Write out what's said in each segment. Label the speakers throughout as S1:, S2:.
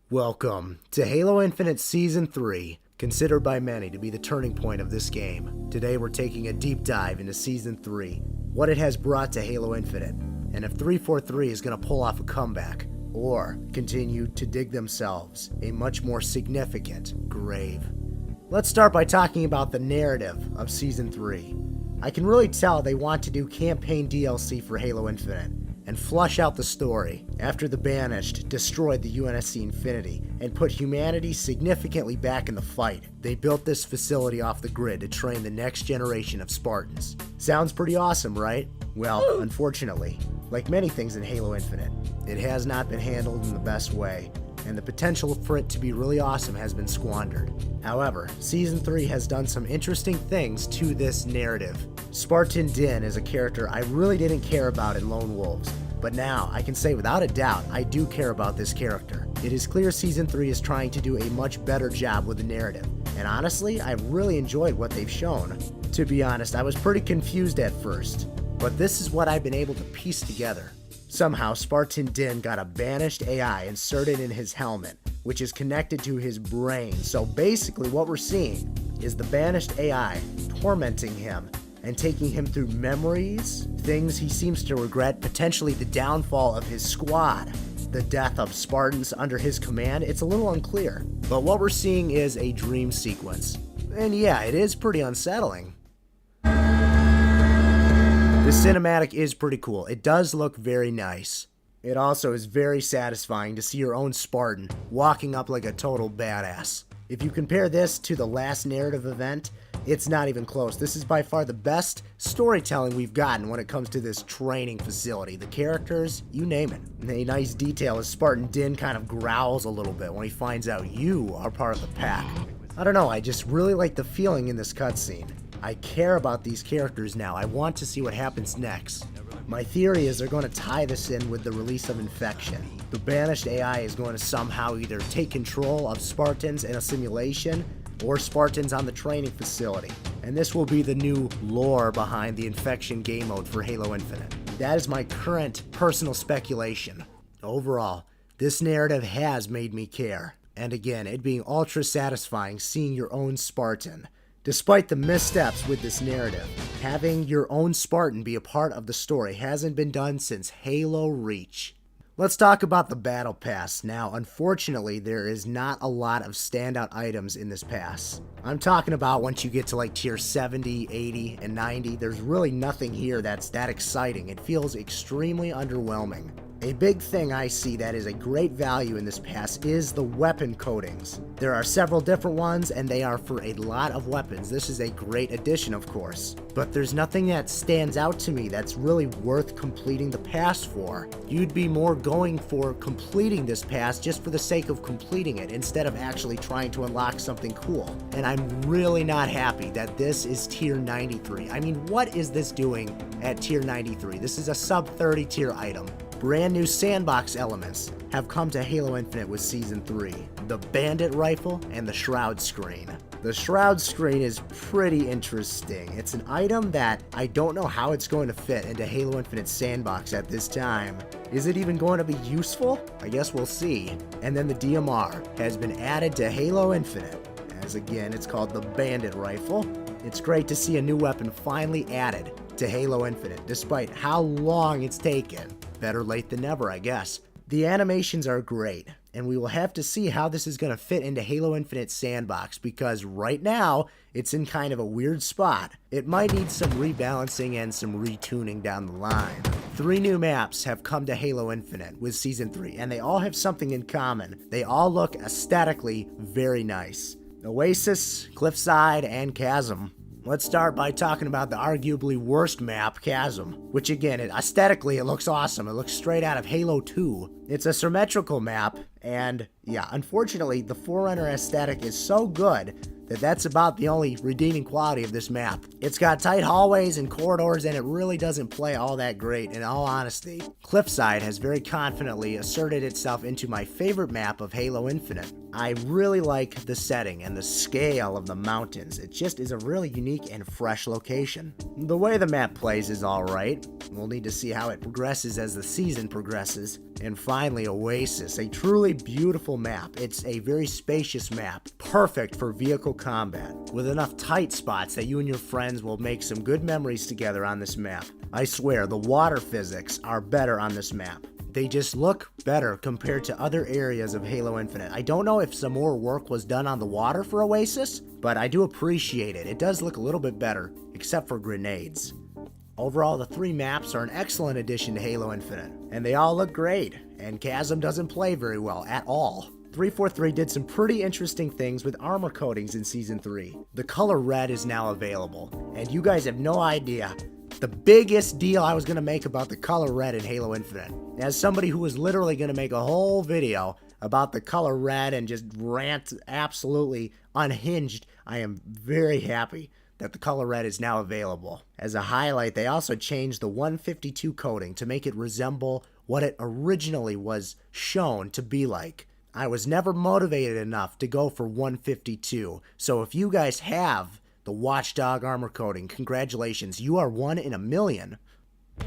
S1: Welcome to Halo Infinite Season 3, considered by many to be the turning point of this game. Today we're taking a deep dive into Season 3, what it has brought to Halo Infinite, and if 343 is going to pull off a comeback, or continue to dig themselves a much more significant grave. Let's start by talking about the narrative of Season 3. I can really tell they want to do campaign DLC for Halo Infinite, and flush out the story after the Banished destroyed the UNSC Infinity and put humanity significantly back in the fight. They built this facility off the grid to train the next generation of Spartans. Sounds pretty awesome, right? Well, unfortunately, like many things in Halo Infinite, it has not been handled in the best way, and the potential for it to be really awesome has been squandered. However, Season 3 has done some interesting things to this narrative. Spartan Din is a character I really didn't care about in Lone Wolves, but now I can say without a doubt I do care about this character. It is clear Season 3 is trying to do a much better job with the narrative, and honestly, I've really enjoyed what they've shown. To be honest, I was pretty confused at first, but this is what I've been able to piece together. Somehow, Spartan Din got a banished AI inserted in his helmet, which is connected to his brain. So basically what we're seeing is the banished AI tormenting him and taking him through memories, things he seems to regret, potentially the downfall of his squad, the death of Spartans under his command. It's a little unclear, but what we're seeing is a dream sequence. And yeah, it is pretty unsettling. The cinematic is pretty cool. It does look very nice. It also is very satisfying to see your own Spartan walking up like a total badass. If you compare this to the last narrative event, it's not even close. This is by far the best storytelling we've gotten when it comes to this training facility. The characters, you name it. A nice detail is Spartan Din kind of growls a little bit when he finds out you are part of the pack. I don't know, I just really like the feeling in this cutscene. I care about these characters now. I want to see what happens next. My theory is they're going to tie this in with the release of Infection. The banished AI is going to somehow either take control of Spartans in a simulation or Spartans on the training facility. And this will be the new lore behind the Infection game mode for Halo Infinite. That is my current personal speculation. Overall, this narrative has made me care. And again, it being ultra satisfying seeing your own Spartan. Despite the missteps with this narrative, having your own Spartan be a part of the story hasn't been done since Halo Reach. Let's talk about the battle pass. Now, unfortunately, there is not a lot of standout items in this pass. I'm talking about once you get to like tier 70, 80, and 90, there's really nothing here that's that exciting. It feels extremely underwhelming. A big thing I see that is a great value in this pass is the weapon coatings. There are several different ones and they are for a lot of weapons. This is a great addition, of course, but there's nothing that stands out to me that's really worth completing the pass for. You'd be more going for completing this pass just for the sake of completing it instead of actually trying to unlock something cool. And I'm really not happy that this is tier 93. I mean, what is this doing at tier 93? This is a sub 30 tier item. Brand new Sandbox elements have come to Halo Infinite with Season 3. The Bandit Rifle and the Shroud Screen. The Shroud Screen is pretty interesting. It's an item that I don't know how it's going to fit into Halo Infinite Sandbox at this time. Is it even going to be useful? I guess we'll see. And then the DMR has been added to Halo Infinite, as again it's called the Bandit Rifle. It's great to see a new weapon finally added to Halo Infinite, despite how long it's taken. Better late than never, I guess. The animations are great, and we will have to see how this is going to fit into Halo Infinite Sandbox, because right now, it's in kind of a weird spot. It might need some rebalancing and some retuning down the line. 3 new maps have come to Halo Infinite with Season 3, and they all have something in common. They all look aesthetically very nice. Oasis, Cliffside, and Chasm. Let's start by talking about the arguably worst map, Chasm, which again, aesthetically it looks awesome. It looks straight out of Halo 2. It's a symmetrical map, and yeah, unfortunately, the Forerunner aesthetic is so good that that's about the only redeeming quality of this map. It's got tight hallways and corridors, and it really doesn't play all that great, in all honesty. Cliffside has very confidently asserted itself into my favorite map of Halo Infinite. I really like the setting and the scale of the mountains. It just is a really unique and fresh location. The way the map plays is alright. We'll need to see how it progresses as the season progresses. And finally, Oasis, a truly beautiful map. It's a very spacious map, perfect for vehicle combat, with enough tight spots that you and your friends will make some good memories together on this map. I swear, the water physics are better on this map. They just look better compared to other areas of Halo Infinite. I don't know if some more work was done on the water for Oasis, but I do appreciate it. It does look a little bit better, except for grenades. Overall, the 3 maps are an excellent addition to Halo Infinite, and they all look great, and Chasm doesn't play very well at all. 343 did some pretty interesting things with armor coatings in Season 3. The color red is now available, and you guys have no idea the biggest deal I was going to make about the color red in Halo Infinite. As somebody who was literally going to make a whole video about the color red and just rant absolutely unhinged, I am very happy that the color red is now available. As a highlight, they also changed the 152 coating to make it resemble what it originally was shown to be like. I was never motivated enough to go for 152, so if you guys have the Watchdog armor coating, congratulations, you are 1 in a million.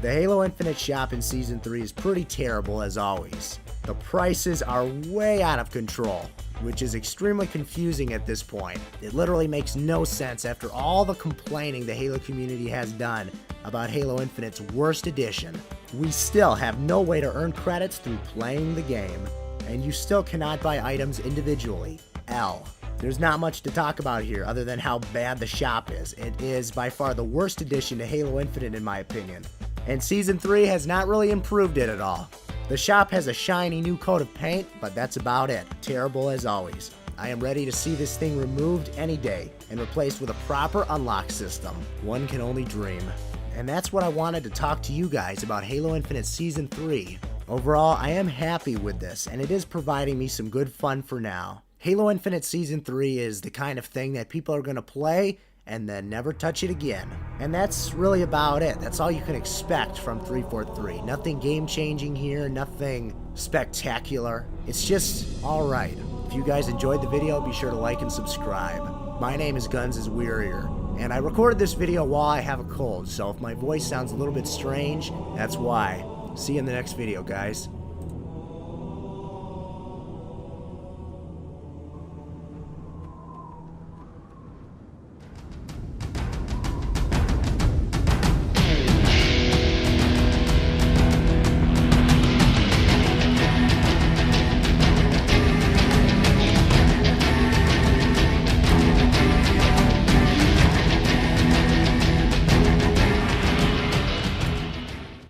S1: The Halo Infinite shop in Season 3 is pretty terrible as always. The prices are way out of control, which is extremely confusing at this point. It literally makes no sense after all the complaining the Halo community has done about Halo Infinite's worst edition. We still have no way to earn credits through playing the game, and you still cannot buy items individually. L. There's not much to talk about here other than how bad the shop is. It is by far the worst addition to Halo Infinite in my opinion, and Season 3 has not really improved it at all. The shop has a shiny new coat of paint, but that's about it. Terrible as always. I am ready to see this thing removed any day and replaced with a proper unlock system. One can only dream. And that's what I wanted to talk to you guys about Halo Infinite Season 3. Overall, I am happy with this, and it is providing me some good fun for now. Halo Infinite Season 3 is the kind of thing that people are going to play and then never touch it again. And that's really about it. That's all you can expect from 343. Nothing game-changing here, nothing spectacular. It's just alright. If you guys enjoyed the video, be sure to like and subscribe. My name is Gunz Is Wearier, and I recorded this video while I have a cold, so if my voice sounds a little bit strange, that's why. See you in the next video, guys.